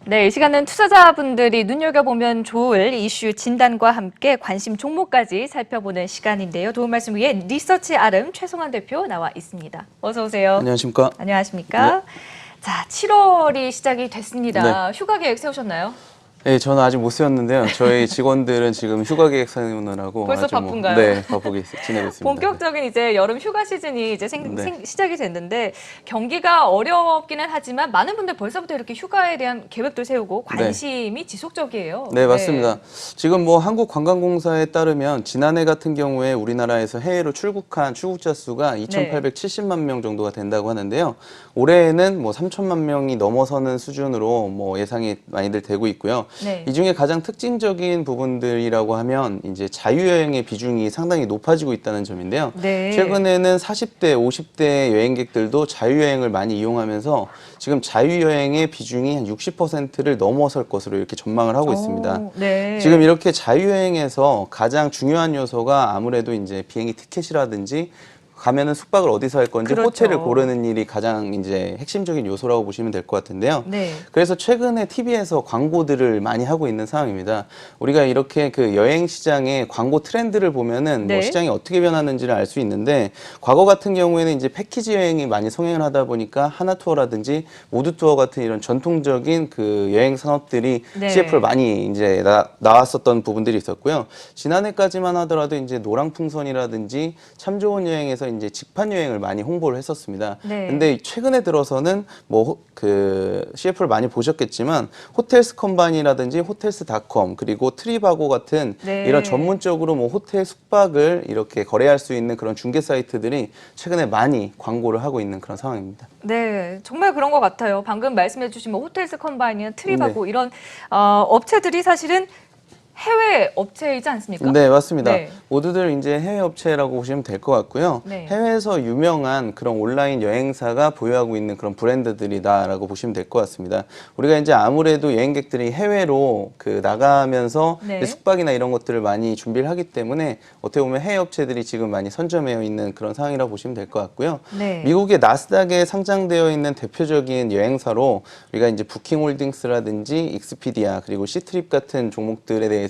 네, 이 시간은 투자자분들이 눈여겨보면 좋을 이슈 진단과 함께 관심 종목까지 살펴보는 시간인데요. 도움 말씀 위해 리서치 아름 최송환 대표 나와 있습니다. 어서 오세요. 안녕하십니까? 네. 안녕하십니까? 자, 7월이 시작이 네. 됐습니다. 휴가 계획 세우셨나요? 네, 저는 아직 못 세웠는데요. 저희 직원들은 지금 휴가 계획 세우느라고 벌써 아주 바쁜가요? 네, 바쁘게 지내고 있습니다. 본격적인 이제 여름 휴가 시즌이 이제 네. 시작이 됐는데 경기가 어렵기는 하지만 많은 분들 벌써부터 이렇게 휴가에 대한 계획도 세우고 관심이 지속적이에요. 네, 맞습니다. 지금 뭐 한국관광공사에 따르면 지난해 같은 경우에 우리나라에서 해외로 출국한 출국자 수가 2,870만 명 정도가 된다고 하는데요. 올해에는 뭐 3천만 명이 넘어서는 수준으로 뭐 예상이 많이들 되고 있고요. 네. 이 중에 가장 특징적인 부분들이라고 하면 이제 자유여행의 비중이 상당히 높아지고 있다는 점인데요. 네. 최근에는 40대, 50대 여행객들도 자유여행을 많이 이용하면서 지금 자유여행의 비중이 한 60%를 넘어설 것으로 이렇게 전망을 하고 있습니다. 네. 지금 이렇게 자유여행에서 가장 중요한 요소가 아무래도 이제 비행기 티켓이라든지 가면은 숙박을 어디서 할 건지 그렇죠. 호텔을 고르는 일이 가장 이제 핵심적인 요소라고 보시면 될 것 같은데요. 네. 그래서 최근에 TV에서 광고들을 많이 하고 있는 상황입니다. 우리가 이렇게 그 여행 시장의 광고 트렌드를 보면은 네. 뭐 시장이 어떻게 변하는지를 알 수 있는데 과거 같은 경우에는 이제 패키지 여행이 많이 성행을 하다 보니까 하나투어라든지 모두투어 같은 이런 전통적인 그 여행 산업들이 네. CF를 많이 이제 나왔었던 부분들이 있었고요. 지난해까지만 하더라도 이제 노랑풍선이라든지 참 좋은 여행에서 이제 직판 여행을 많이 홍보를 했었습니다. 네. 근데 최근에 들어서는 뭐 그 CF를 많이 보셨겠지만 호텔스컴바니라든지 호텔스닷컴 그리고 트립하고 같은 네. 이런 전문적으로 뭐 호텔 숙박을 이렇게 거래할 수 있는 그런 중개 사이트들이 최근에 많이 광고를 하고 있는 그런 상황입니다. 네, 정말 그런 것 같아요. 방금 말씀해주신 뭐 호텔스 컴바이니나 트립하고 이런 업체들이 사실은 해외 업체이지 않습니까? 네, 맞습니다. 네. 모두들 이제 해외 업체라고 보시면 될 것 같고요. 네. 해외에서 유명한 그런 온라인 여행사가 보유하고 있는 그런 브랜드들이다라고 보시면 될 것 같습니다. 우리가 이제 아무래도 여행객들이 해외로 그 나가면서 네. 숙박이나 이런 것들을 많이 준비를 하기 때문에 어떻게 보면 해외 업체들이 지금 많이 선점해 있는 그런 상황이라고 보시면 될 것 같고요. 네. 미국의 나스닥에 상장되어 있는 대표적인 여행사로 우리가 이제 부킹홀딩스라든지 익스피디아 그리고 시트립 같은 종목들에 대해서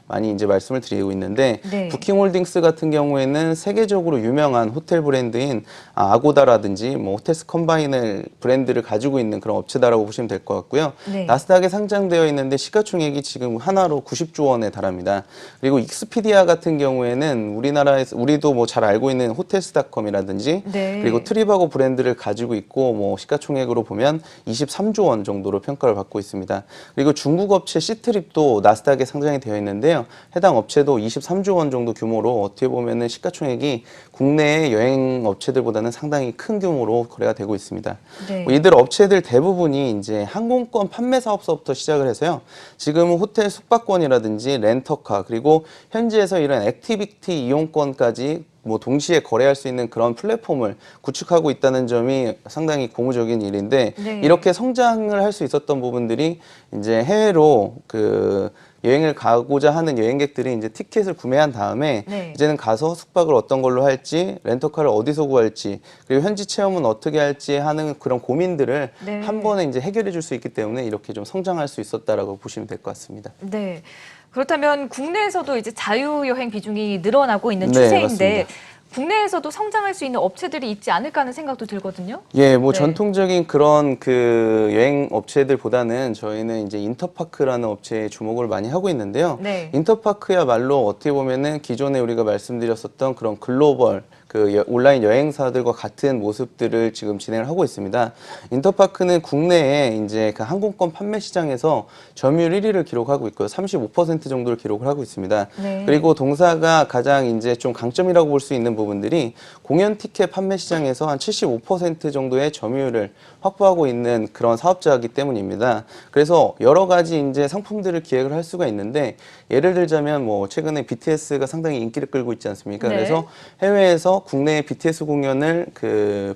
많이 이제 말씀을 드리고 있는데 네. 부킹홀딩스 같은 경우에는 세계적으로 유명한 호텔 브랜드인 아고다라든지 뭐 호텔스 컴바인을 브랜드를 가지고 있는 그런 업체다라고 보시면 될 것 같고요. 네. 나스닥에 상장되어 있는데 시가총액이 지금 하나로 90조 원에 달합니다. 그리고 익스피디아 같은 경우에는 우리나라에서 우리도 뭐 잘 알고 있는 호텔스닷컴이라든지 네. 그리고 트립하고 브랜드를 가지고 있고 뭐 시가총액으로 보면 23조 원 정도로 평가를 받고 있습니다. 그리고 중국 업체 시트립도 나스닥에 상장이 되어 있는데요. 해당 업체도 23조 원 정도 규모로 어떻게 보면은 시가총액이 국내의 여행 업체들보다는 상당히 큰 규모로 거래가 되고 있습니다. 네. 뭐 이들 업체들 대부분이 이제 항공권 판매 사업서부터 시작을 해서요. 지금은 호텔 숙박권이라든지 렌터카 그리고 현지에서 이런 액티비티 이용권까지 뭐 동시에 거래할 수 있는 그런 플랫폼을 구축하고 있다는 점이 상당히 고무적인 일인데 네. 이렇게 성장을 할 수 있었던 부분들이 이제 해외로 그 여행을 가고자 하는 여행객들이 이제 티켓을 구매한 다음에 네. 이제는 가서 숙박을 어떤 걸로 할지 렌터카를 어디서 구할지 그리고 현지 체험은 어떻게 할지 하는 그런 고민들을 네. 한 번에 이제 해결해 줄 수 있기 때문에 이렇게 좀 성장할 수 있었다라고 보시면 될 것 같습니다. 네. 그렇다면 국내에서도 이제 자유여행 비중이 늘어나고 있는 네, 추세인데 맞습니다. 국내에서도 성장할 수 있는 업체들이 있지 않을까 하는 생각도 들거든요. 예, 뭐 네. 전통적인 그런 그 여행 업체들보다는 저희는 이제 인터파크라는 업체에 주목을 많이 하고 있는데요. 네. 인터파크야말로 어떻게 보면은 기존에 우리가 말씀드렸었던 그런 글로벌 그 온라인 여행사들과 같은 모습들을 지금 진행을 하고 있습니다. 인터파크는 국내에 이제 그 항공권 판매 시장에서 점유율 1위를 기록하고 있고요. 35% 정도를 기록을 하고 있습니다. 네. 그리고 동사가 가장 이제 좀 강점이라고 볼 수 있는 부분들이 공연 티켓 판매 시장에서 한 75% 정도의 점유율을 확보하고 있는 그런 사업자이기 때문입니다. 그래서 여러 가지 이제 상품들을 기획을 할 수가 있는데 예를 들자면 뭐 최근에 BTS가 상당히 인기를 끌고 있지 않습니까? 네. 그래서 해외에서 국내 BTS 공연을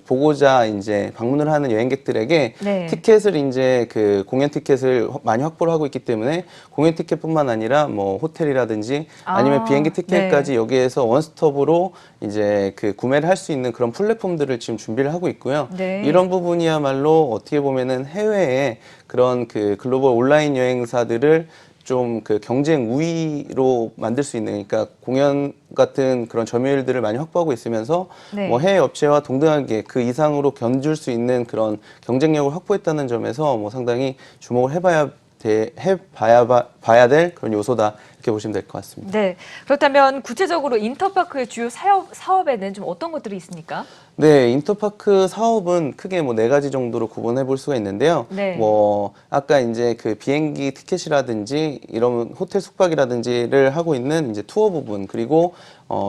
보고자 이제 방문을 하는 여행객들에게 네. 티켓을 이제 공연 티켓을 많이 확보를 하고 있기 때문에 공연 티켓뿐만 아니라 뭐 호텔이라든지 아니면 비행기 티켓까지 네. 여기에서 원스톱으로 이제 구매를 할 수 있는 그런 플랫폼들을 지금 준비를 하고 있고요. 네. 이런 부분이야말로 어떻게 보면은 해외에 그런 글로벌 온라인 여행사들을 좀 경쟁 우위로 만들 수 있는, 그러니까 공연 같은 그런 점유율들을 많이 확보하고 있으면서 네. 뭐 해외 업체와 동등하게 그 이상으로 견줄 수 있는 그런 경쟁력을 확보했다는 점에서 뭐 상당히 주목을 봐야 될 그런 요소다, 이렇게 보시면 될 것 같습니다. 네. 그렇다면 구체적으로 인터파크의 주요 사업에는 좀 어떤 것들이 있습니까? 네, 인터파크 사업은 크게 뭐 4가지 정도로 구분해 볼 수가 있는데요. 네. 뭐 아까 이제 비행기 티켓이라든지 이런 호텔 숙박이라든지를 하고 있는 이제 투어 부분, 그리고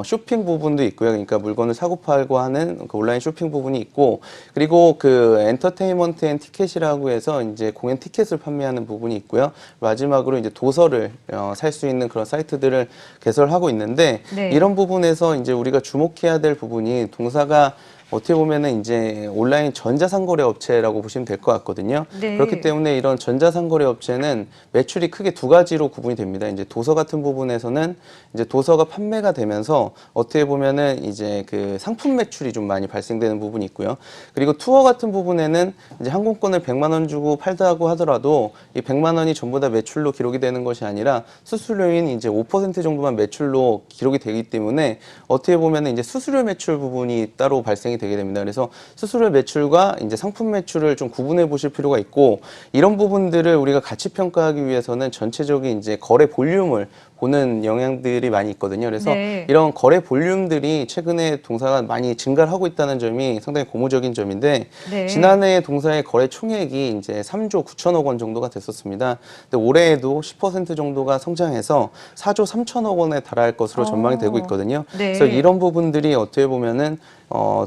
쇼핑 부분도 있고요. 그러니까 물건을 사고 팔고 하는 온라인 쇼핑 부분이 있고, 그리고 엔터테인먼트 앤 티켓이라고 해서 이제 공연 티켓을 판매하는 부분이 있고요. 마지막으로 이제 도서를 살 수 있는 그런 사이트들을 개설하고 있는데, 네. 이런 부분에서 이제 우리가 주목해야 될 부분이, 동사가 어떻게 보면은 이제 온라인 전자상거래 업체라고 보시면 될 것 같거든요. 네. 그렇기 때문에 이런 전자상거래 업체는 매출이 크게 2가지로 구분이 됩니다. 이제 도서 같은 부분에서는 이제 도서가 판매가 되면서 어떻게 보면은 이제 상품 매출이 좀 많이 발생되는 부분이 있고요. 그리고 투어 같은 부분에는 이제 항공권을 100만 원 주고 팔다고 하더라도 이 100만 원이 전부 다 매출로 기록이 되는 것이 아니라 수수료인 이제 5% 정도만 매출로 기록이 되기 때문에 어떻게 보면은 이제 수수료 매출 부분이 따로 발생이 되게 됩니다. 그래서 수수료 매출과 이제 상품 매출을 좀 구분해 보실 필요가 있고, 이런 부분들을 우리가 가치 평가하기 위해서는 전체적인 이제 거래 볼륨을 보는 영향들이 많이 있거든요. 그래서 네. 이런 거래 볼륨들이 최근에 동사가 많이 증가를 하고 있다는 점이 상당히 고무적인 점인데, 네. 지난해 동사의 거래 총액이 이제 3조 9천억 원 정도가 됐었습니다. 근데 올해에도 10% 정도가 성장해서 4조 3천억 원에 달할 것으로 전망이 되고 있거든요. 네. 그래서 이런 부분들이 어떻게 보면은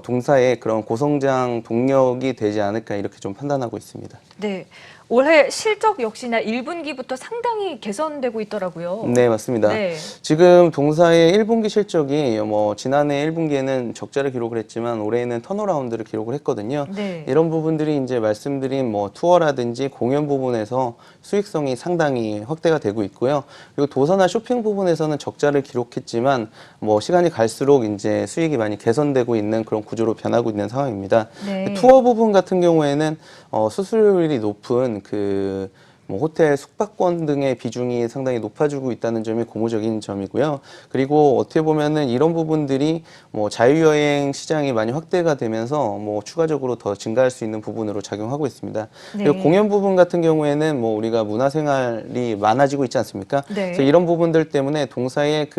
동사의 그런 고성장 동력이 되지 않을까, 이렇게 좀 판단하고 있습니다. 네. 올해 실적 역시나 1분기부터 상당히 개선되고 있더라고요. 네, 맞습니다. 네. 지금 동사의 1분기 실적이 뭐 지난해 1분기에는 적자를 기록을 했지만 올해에는 턴어라운드를 기록을 했거든요. 네. 이런 부분들이 이제 말씀드린 뭐 투어라든지 공연 부분에서 수익성이 상당히 확대가 되고 있고요. 그리고 도서나 쇼핑 부분에서는 적자를 기록했지만 뭐 시간이 갈수록 이제 수익이 많이 개선되고 있는 그런 구조로 변하고 있는 상황입니다. 네. 투어 부분 같은 경우에는 수수료율이 높은 뭐 호텔 숙박권 등의 비중이 상당히 높아지고 있다는 점이 고무적인 점이고요. 그리고 어떻게 보면은 이런 부분들이 뭐 자유여행 시장이 많이 확대가 되면서 뭐 추가적으로 더 증가할 수 있는 부분으로 작용하고 있습니다. 네. 그리고 공연 부분 같은 경우에는 뭐 우리가 문화생활이 많아지고 있지 않습니까? 네. 그래서 이런 부분들 때문에 동사의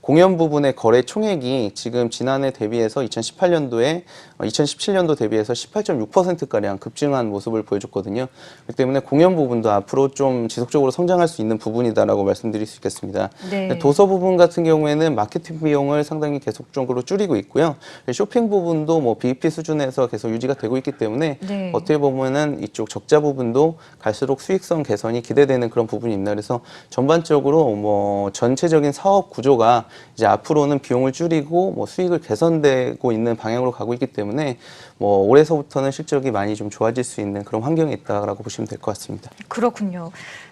공연 부분의 거래 총액이 지금 지난해 대비해서 2017년도 대비해서 18.6%가량 급증한 모습을 보여줬거든요. 그렇기 때문에 공연 부분도 앞으로 좀 지속적으로 성장할 수 있는 부분이다라고 말씀드릴 수 있겠습니다. 네. 도서 부분 같은 경우에는 마케팅 비용을 상당히 계속적으로 줄이고 있고요. 쇼핑 부분도 뭐 BEP 수준에서 계속 유지가 되고 있기 때문에 네. 어떻게 보면은 이쪽 적자 부분도 갈수록 수익성 개선이 기대되는 그런 부분입니다. 그래서 전반적으로 뭐 전체적인 사업 구조가 이제 앞으로는 비용을 줄이고 뭐 수익을 개선되고 있는 방향으로 가고 있기 때문에 뭐 올해서부터는 실적이 많이 좀 좋아질 수 있는 그런 환경에 있다라고 보시면 될 것 같습니다. 그렇군요.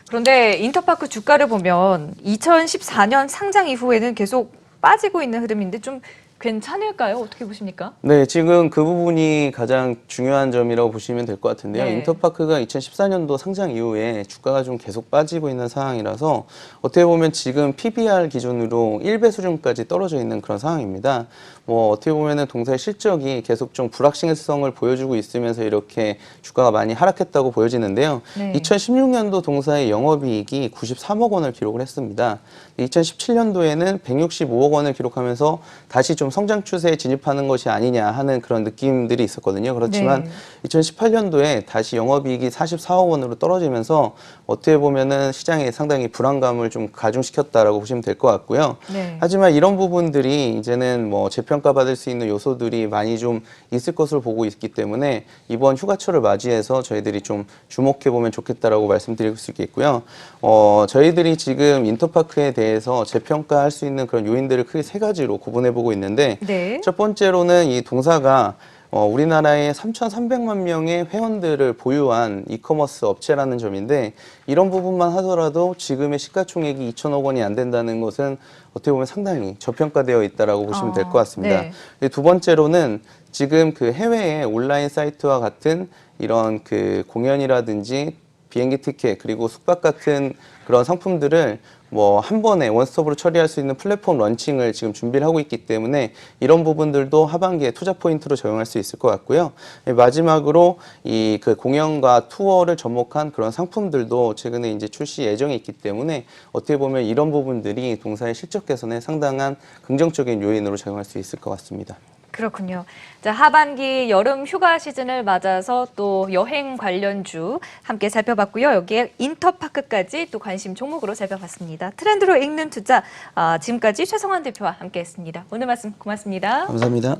그런데 인터파크 주가를 보면 2014년 상장 이후에는 계속 빠지고 있는 흐름인데 좀 괜찮을까요? 어떻게 보십니까? 네, 지금 그 부분이 가장 중요한 점이라고 보시면 될 것 같은데요. 네. 인터파크가 2014년도 상장 이후에 주가가 좀 계속 빠지고 있는 상황이라서 어떻게 보면 지금 PBR 기준으로 1배 수준까지 떨어져 있는 그런 상황입니다. 뭐 어떻게 보면은 동사의 실적이 계속 좀 불확실성을 보여주고 있으면서 이렇게 주가가 많이 하락했다고 보여지는데요. 네. 2016년도 동사의 영업이익이 93억 원을 기록을 했습니다. 2017년도에는 165억 원을 기록하면서 다시 좀 성장 추세에 진입하는 것이 아니냐 하는 그런 느낌들이 있었거든요. 그렇지만 네. 2018년도에 다시 영업이익이 44억 원으로 떨어지면서 어떻게 보면은 시장에 상당히 불안감을 좀 가중시켰다라고 보시면 될 것 같고요. 네. 하지만 이런 부분들이 이제는 뭐 재평가받을 수 있는 요소들이 많이 좀 있을 것으로 보고 있기 때문에 이번 휴가철을 맞이해서 저희들이 좀 주목해 보면 좋겠다라고 말씀드릴 수 있겠고요. 저희들이 지금 인터파크에 대해서 재평가할 수 있는 그런 요인들을 크게 3가지로 구분해 보고 있는데, 있는데 네. 첫 번째로는 이 동사가 우리나라에 3,300만 명의 회원들을 보유한 이커머스 업체라는 점인데 이런 부분만 하더라도 지금의 시가총액이 2천억 원이 안 된다는 것은 어떻게 보면 상당히 저평가되어 있다라고 보시면 될 것 같습니다. 네. 두 번째로는 지금 그 해외의 온라인 사이트와 같은 이런 그 공연이라든지 비행기 티켓 그리고 숙박 같은 그런 상품들을 뭐 한 번에 원스톱으로 처리할 수 있는 플랫폼 런칭을 지금 준비를 하고 있기 때문에 이런 부분들도 하반기에 투자 포인트로 적용할 수 있을 것 같고요. 마지막으로 이 그 공연과 투어를 접목한 그런 상품들도 최근에 이제 출시 예정이 있기 때문에 어떻게 보면 이런 부분들이 동사의 실적 개선에 상당한 긍정적인 요인으로 작용할 수 있을 것 같습니다. 그렇군요. 자, 하반기 여름 휴가 시즌을 맞아서 또 여행 관련주 함께 살펴봤고요. 여기에 인터파크까지 또 관심 종목으로 살펴봤습니다. 트렌드로 읽는 투자, 지금까지 최성환 대표와 함께했습니다. 오늘 말씀 고맙습니다. 감사합니다.